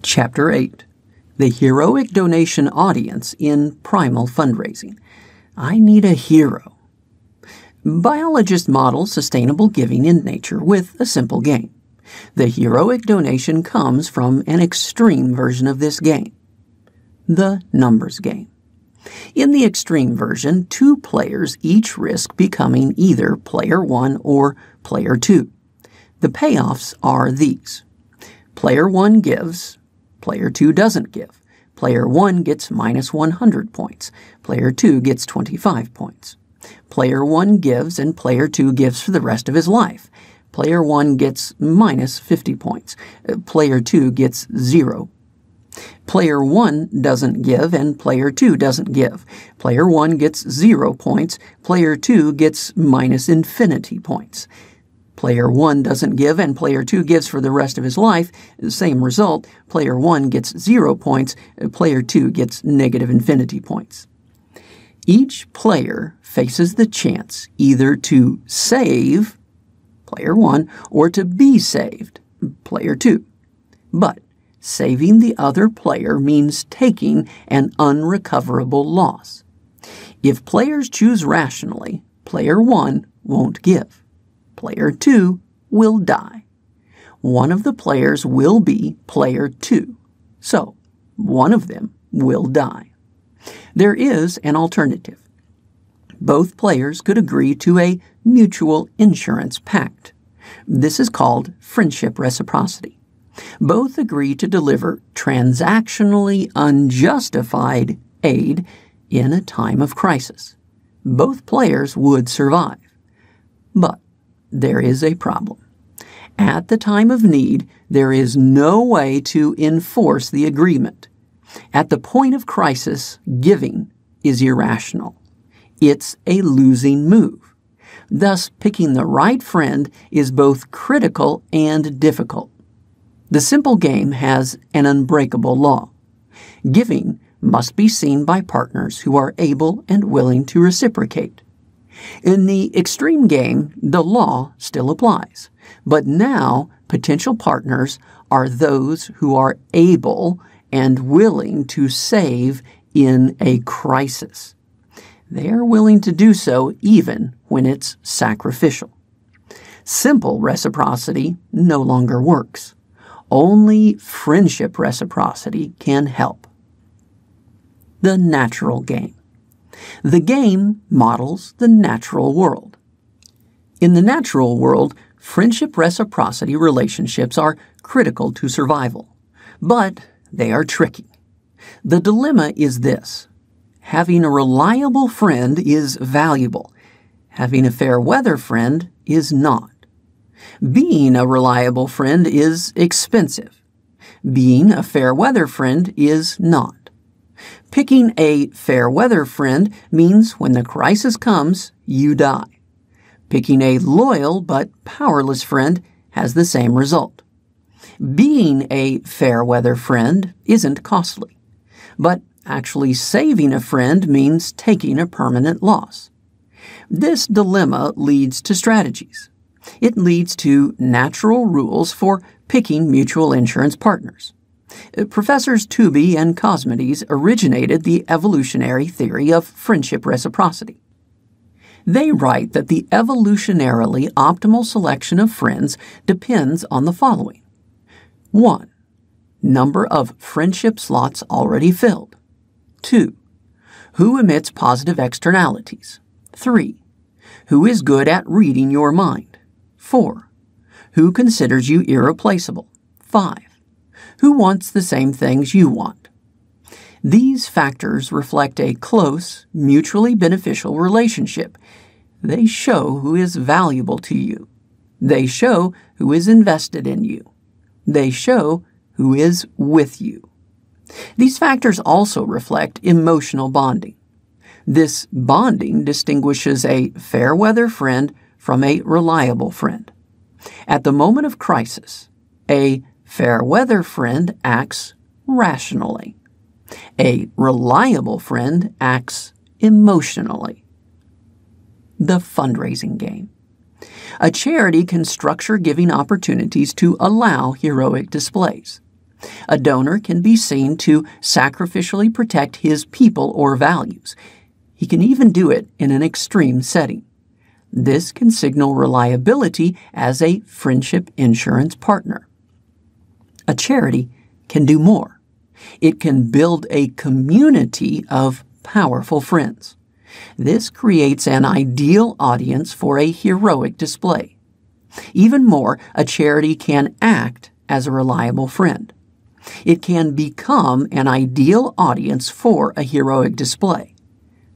Chapter 8. The Heroic Donation Audience in Primal Fundraising. I need a hero. Biologists model sustainable giving in nature with a simple game. The heroic donation comes from an extreme version of this game, the numbers game. In the extreme version, two players each risk becoming either player 1 or player 2. The payoffs are these. Player 1 gives, player 2 doesn't give. Player 1 gets minus 100 points. Player 2 gets 25 points. Player 1 gives and player 2 gives for the rest of his life. Player 1 gets minus 50 points. Player 2 gets 0. Player 1 doesn't give and player 2 doesn't give. Player 1 gets 0 points. Player 2 gets minus infinity points. Player 1 doesn't give and player 2 gives for the rest of his life. Same result. Player 1 gets 0 points. Player 2 gets negative infinity points. Each player faces the chance either to save player 1 or to be saved player 2. But saving the other player means taking an unrecoverable loss. If players choose rationally, player 1 won't give. Player 2 will die. One of the players will be player 2, so one of them will die. There is an alternative. Both players could agree to a mutual insurance pact. This is called friendship reciprocity. Both agree to deliver transactionally unjustified aid in a time of crisis. Both players would survive. But there is a problem. At the time of need, there is no way to enforce the agreement. At the point of crisis, giving is irrational. It's a losing move. Thus, picking the right friend is both critical and difficult. The simple game has an unbreakable law. Giving must be seen by partners who are able and willing to reciprocate. In the extreme game, the law still applies, but now potential partners are those who are able and willing to save in a crisis. They are willing to do so even when it's sacrificial. Simple reciprocity no longer works. Only friendship reciprocity can help. The natural game. The game models the natural world. In the natural world, friendship reciprocity relationships are critical to survival, but they are tricky. The dilemma is this. Having a reliable friend is valuable. Having a fair weather friend is not. Being a reliable friend is expensive. Being a fair weather friend is not. Picking a fair weather friend means when the crisis comes, you die. Picking a loyal but powerless friend has the same result. Being a fair weather friend isn't costly, but actually saving a friend means taking a permanent loss. This dilemma leads to strategies. It leads to natural rules for picking mutual insurance partners. Professors Tybur and Cosmides originated the evolutionary theory of friendship reciprocity. They write that the evolutionarily optimal selection of friends depends on the following. 1. Number of friendship slots already filled. 2. Who emits positive externalities. 3. Who is good at reading your mind. 4. Who considers you irreplaceable. 5. Who wants the same things you want. These factors reflect a close, mutually beneficial relationship. They show who is valuable to you. They show who is invested in you. They show who is with you. These factors also reflect emotional bonding. This bonding distinguishes a fair weather friend from a reliable friend. At the moment of crisis, a fair weather friend acts rationally. A reliable friend acts emotionally. The fundraising game. A charity can structure giving opportunities to allow heroic displays. A donor can be seen to sacrificially protect his people or values. He can even do it in an extreme setting. This can signal reliability as a friendship insurance partner. A charity can do more. It can build a community of powerful friends. This creates an ideal audience for a heroic display. Even more, a charity can act as a reliable friend. It can become an ideal audience for a heroic display.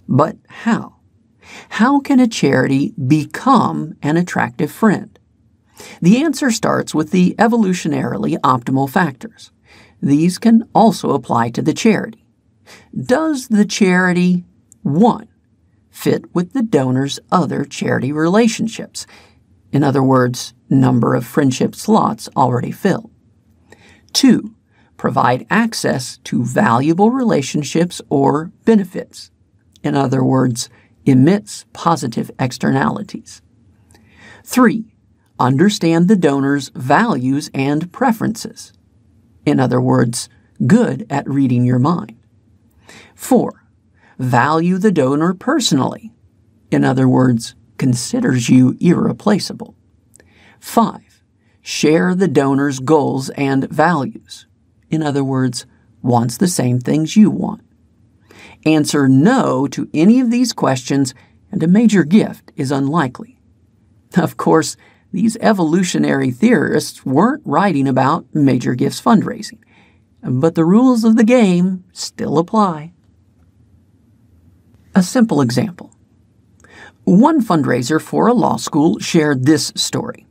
But how? How can a charity become an attractive friend? The answer starts with the evolutionarily optimal factors. These can also apply to the charity. Does the charity, 1, fit with the donor's other charity relationships? In other words, number of friendship slots already filled. 2, provide access to valuable relationships or benefits. In other words, emits positive externalities. 3, understand the donor's values and preferences. In other words, good at reading your mind. 4, value the donor personally. In other words, considers you irreplaceable. 5, share the donor's goals and values. In other words, wants the same things you want. Answer no to any of these questions, and a major gift is unlikely. Of course, these evolutionary theorists weren't writing about major gifts fundraising, but the rules of the game still apply. A simple example. One fundraiser for a law school shared this story.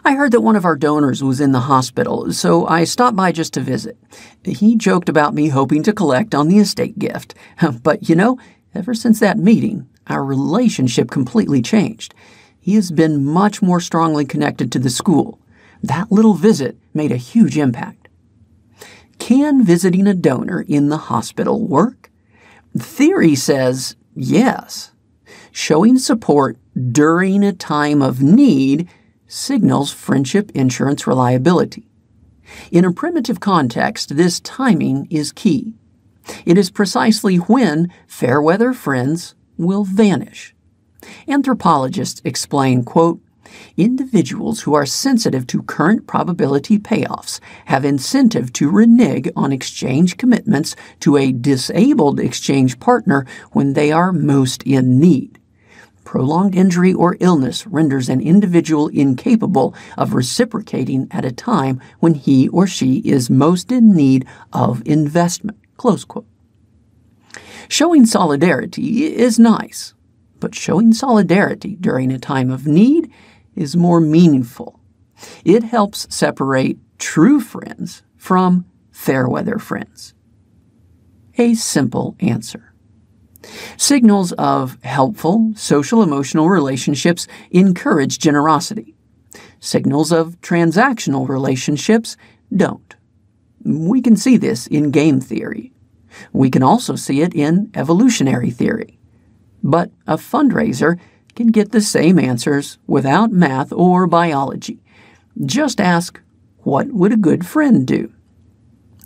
I heard that one of our donors was in the hospital, so I stopped by just to visit. He joked about me hoping to collect on the estate gift. But ever since that meeting, our relationship completely changed. He has been much more strongly connected to the school. That little visit made a huge impact. Can visiting a donor in the hospital work? Theory says yes. Showing support during a time of need signals friendship insurance reliability. In a primitive context, this timing is key. It is precisely when fair-weather friends will vanish. Anthropologists explain, quote, individuals who are sensitive to current probability payoffs have incentive to renege on exchange commitments to a disabled exchange partner when they are most in need. Prolonged injury or illness renders an individual incapable of reciprocating at a time when he or she is most in need of investment. Close quote. Showing solidarity is nice, but showing solidarity during a time of need is more meaningful. It helps separate true friends from fair-weather friends. A simple answer. Signals of helpful social-emotional relationships encourage generosity. Signals of transactional relationships don't. We can see this in game theory. We can also see it in evolutionary theory. But a fundraiser can get the same answers without math or biology. Just ask, what would a good friend do?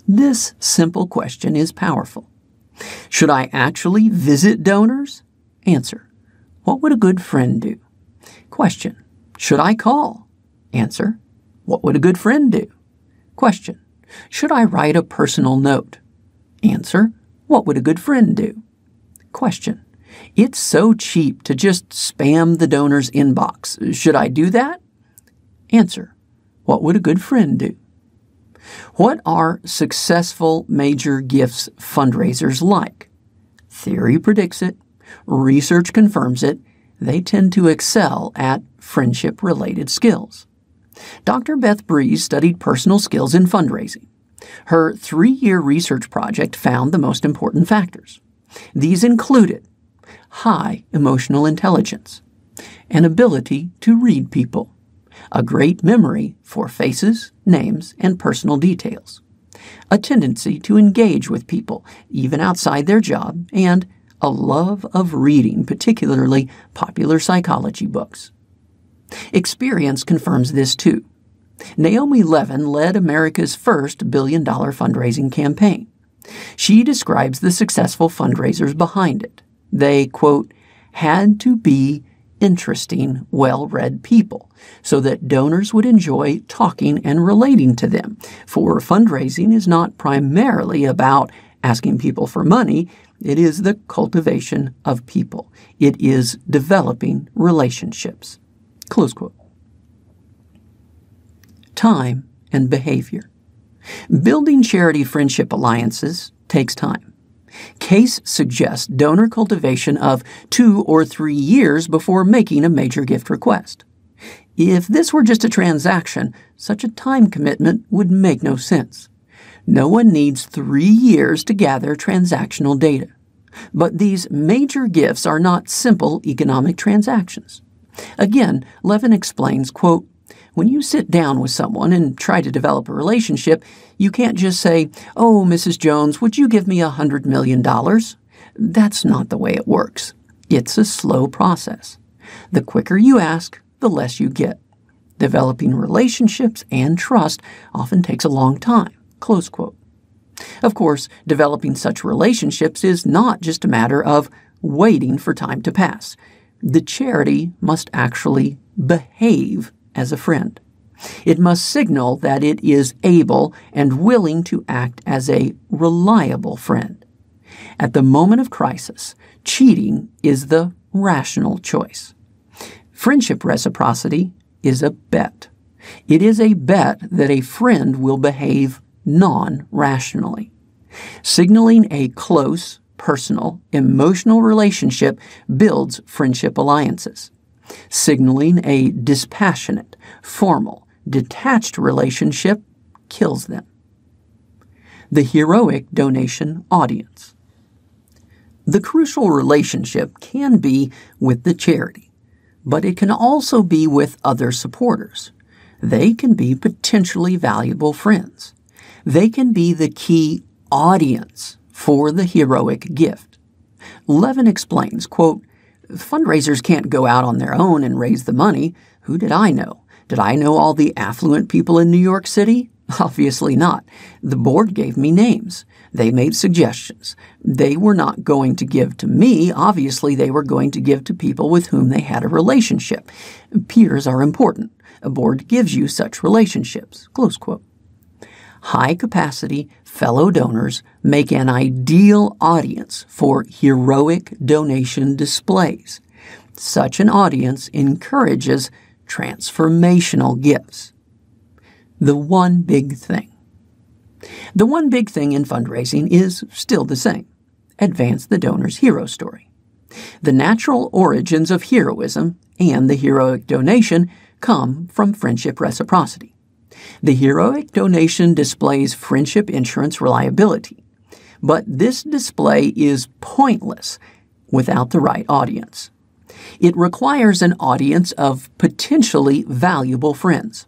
This simple question is powerful. Should I actually visit donors? Answer, what would a good friend do? Question, should I call? Answer, what would a good friend do? Question, should I write a personal note? Answer, what would a good friend do? Question, it's so cheap to just spam the donor's inbox. Should I do that? Answer, what would a good friend do? What are successful major gifts fundraisers like? Theory predicts it. Research confirms it. They tend to excel at friendship-related skills. Dr. Beth Breeze studied personal skills in fundraising. Her 3-year research project found the most important factors. These included high emotional intelligence, an ability to read people, a great memory for faces, names, and personal details, a tendency to engage with people, even outside their job, and a love of reading, particularly popular psychology books. Experience confirms this too. Naomi Levin led America's first billion-dollar fundraising campaign. She describes the successful fundraisers behind it. They, quote, had to be interesting, well-read people so that donors would enjoy talking and relating to them. For fundraising is not primarily about asking people for money. It is the cultivation of people. It is developing relationships. Close quote. Time and behavior. Building charity friendship alliances takes time. Case suggests donor cultivation of 2 or 3 years before making a major gift request. If this were just a transaction, such a time commitment would make no sense. No one needs 3 years to gather transactional data. But these major gifts are not simple economic transactions. Again, Levin explains, quote, when you sit down with someone and try to develop a relationship, you can't just say, oh, Mrs. Jones, would you give me $100 million? That's not the way it works. It's a slow process. The quicker you ask, the less you get. Developing relationships and trust often takes a long time. Close quote. Of course, developing such relationships is not just a matter of waiting for time to pass. The charity must actually behave as a friend. It must signal that it is able and willing to act as a reliable friend. At the moment of crisis, cheating is the rational choice. Friendship reciprocity is a bet. It is a bet that a friend will behave non-rationally. Signaling a close, personal, emotional relationship builds friendship alliances. Signaling a dispassionate, formal, detached relationship kills them. The heroic donation audience. The crucial relationship can be with the charity, but it can also be with other supporters. They can be potentially valuable friends. They can be the key audience for the heroic gift. Levin explains, quote, fundraisers can't go out on their own and raise the money. Who did I know? Did I know all the affluent people in New York City? Obviously not. The board gave me names. They made suggestions. They were not going to give to me. Obviously, they were going to give to people with whom they had a relationship. Peers are important. A board gives you such relationships. Close quote. High-capacity fellow donors make an ideal audience for heroic donation displays. Such an audience encourages transformational gifts. The one big thing. The one big thing in fundraising is still the same. Advance the donor's hero story. The natural origins of heroism and the heroic donation come from friendship reciprocity. The heroic donation displays friendship insurance reliability, but this display is pointless without the right audience. It requires an audience of potentially valuable friends.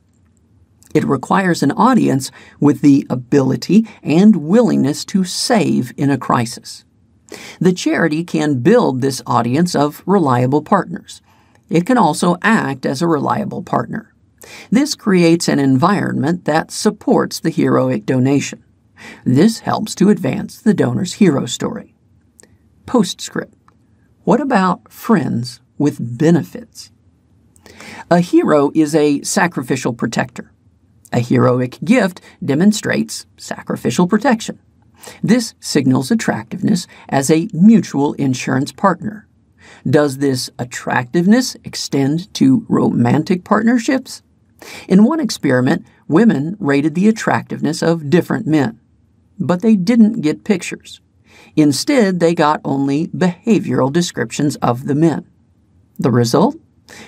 It requires an audience with the ability and willingness to save in a crisis. The charity can build this audience of reliable partners. It can also act as a reliable partner. This creates an environment that supports the heroic donation. This helps to advance the donor's hero story. Postscript. What about friends with benefits? A hero is a sacrificial protector. A heroic gift demonstrates sacrificial protection. This signals attractiveness as a mutual insurance partner. Does this attractiveness extend to romantic partnerships? In one experiment, women rated the attractiveness of different men, but they didn't get pictures. Instead, they got only behavioral descriptions of the men. The result?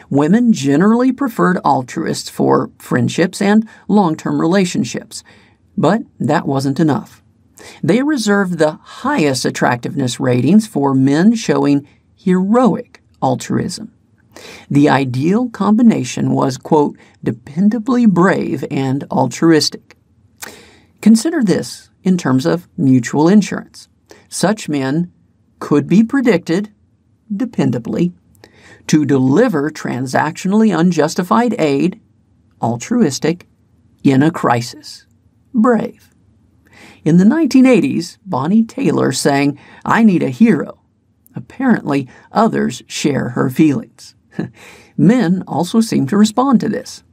Women generally preferred altruists for friendships and long-term relationships, but that wasn't enough. They reserved the highest attractiveness ratings for men showing heroic altruism. The ideal combination was, quote, dependably brave and altruistic. Consider this in terms of mutual insurance. Such men could be predicted, dependably, to deliver transactionally unjustified aid, altruistic, in a crisis. Brave. In the 1980s, Bonnie Taylor sang, "I Need a Hero." Apparently, others share her feelings. Men also seem to respond to this.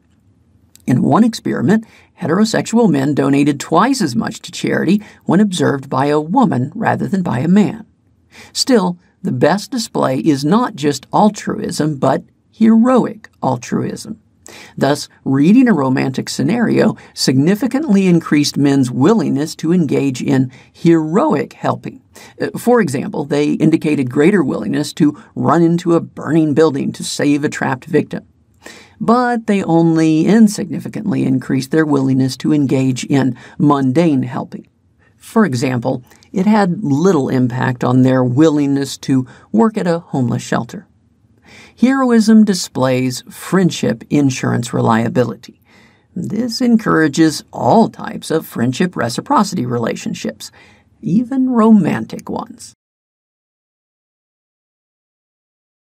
In one experiment, heterosexual men donated twice as much to charity when observed by a woman rather than by a man. Still, the best display is not just altruism, but heroic altruism. Thus, reading a romantic scenario significantly increased men's willingness to engage in heroic helping. For example, they indicated greater willingness to run into a burning building to save a trapped victim. But they only insignificantly increased their willingness to engage in mundane helping. For example, it had little impact on their willingness to work at a homeless shelter. Heroism displays friendship insurance reliability. This encourages all types of friendship reciprocity relationships, even romantic ones.